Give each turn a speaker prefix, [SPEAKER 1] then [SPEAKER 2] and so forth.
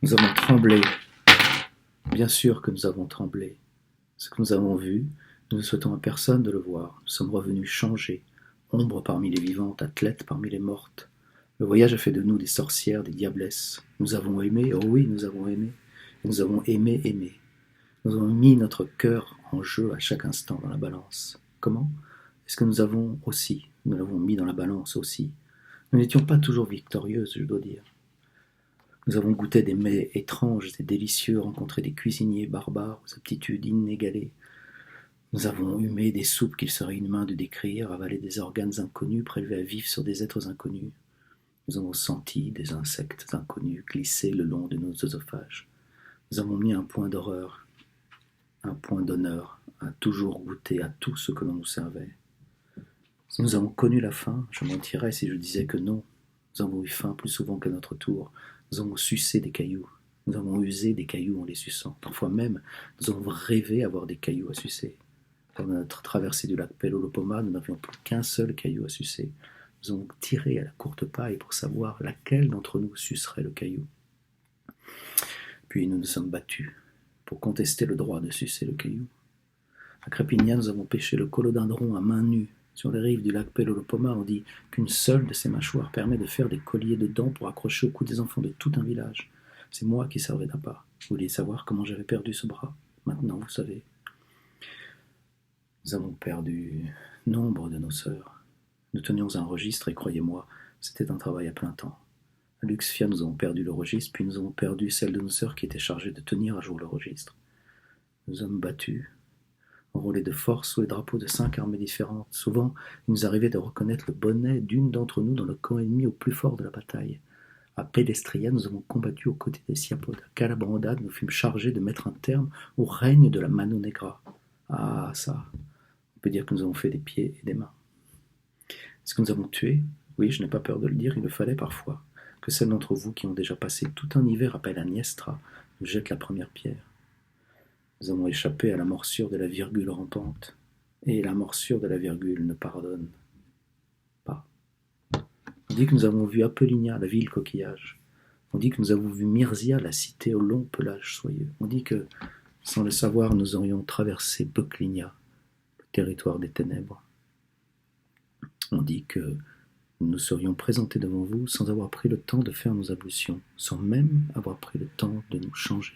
[SPEAKER 1] Nous avons tremblé, bien sûr que nous avons tremblé. Ce que nous avons vu, nous ne souhaitons à personne de le voir. Nous sommes revenus changés, ombre parmi les vivantes, athlètes parmi les mortes. Le voyage a fait de nous des sorcières, des diablesses. Nous avons aimé, oh oui, nous avons aimé. Et nous avons aimé. Nous avons mis notre cœur en jeu à chaque instant dans la balance. Comment? Est-ce que nous l'avons mis dans la balance aussi. Nous n'étions pas toujours victorieuses, je dois dire. Nous avons goûté des mets étranges et délicieux, rencontré des cuisiniers barbares aux aptitudes inégalées. Nous avons humé des soupes qu'il serait inhumain de décrire, avalé des organes inconnus prélevés à vif sur des êtres inconnus. Nous avons senti des insectes inconnus glisser le long de nos œsophages. Nous avons mis un point d'horreur, un point d'honneur, à toujours goûter à tout ce que l'on nous servait. Si nous avons connu la faim, je mentirais si je disais que non. Nous avons eu faim plus souvent qu'à notre tour. Nous avons sucé des cailloux. Nous avons usé des cailloux en les suçant. Parfois même, nous avons rêvé avoir des cailloux à sucer. Pendant notre traversée du lac Pelolopoma, nous n'avions plus qu'un seul caillou à sucer. Nous avons tiré à la courte paille pour savoir laquelle d'entre nous sucerait le caillou. Puis nous nous sommes battus pour contester le droit de sucer le caillou. À Crépigna, nous avons pêché le colodendron à main nue. Sur les rives du lac Pelolopoma, on dit qu'une seule de ces mâchoires permet de faire des colliers de dents pour accrocher au cou des enfants de tout un village. C'est moi qui servais d'appât. Vous vouliez savoir comment j'avais perdu ce bras? Maintenant, vous savez. Nous avons perdu nombre de nos sœurs. Nous tenions un registre et croyez-moi, c'était un travail à plein temps. À Luxfia, nous avons perdu le registre, puis nous avons perdu celle de nos sœurs qui était chargée de tenir à jour le registre. Nous sommes battus, enrôlés de force sous les drapeaux de 5 armées différentes. Souvent, il nous arrivait de reconnaître le bonnet d'une d'entre nous dans le camp ennemi au plus fort de la bataille. À Pedestria, nous avons combattu aux côtés des Siapodes. À Calabrandad, nous fûmes chargés de mettre un terme au règne de la Mano Negra. Ah, ça, on peut dire que nous avons fait des pieds et des mains. Est-ce que nous avons tué? Oui, je n'ai pas peur de le dire, il le fallait parfois. Que celles d'entre vous qui ont déjà passé tout un hiver à Pelagnastra nous jettent la première pierre. Nous avons échappé à la morsure de la virgule rampante, et la morsure de la virgule ne pardonne pas. On dit que nous avons vu Apollinia, la ville coquillage. On dit que nous avons vu Myrzia, la cité au long pelage soyeux. On dit que, sans le savoir, nous aurions traversé Böklinia, le territoire des ténèbres. On dit que nous nous serions présentés devant vous sans avoir pris le temps de faire nos ablutions, sans même avoir pris le temps de nous changer.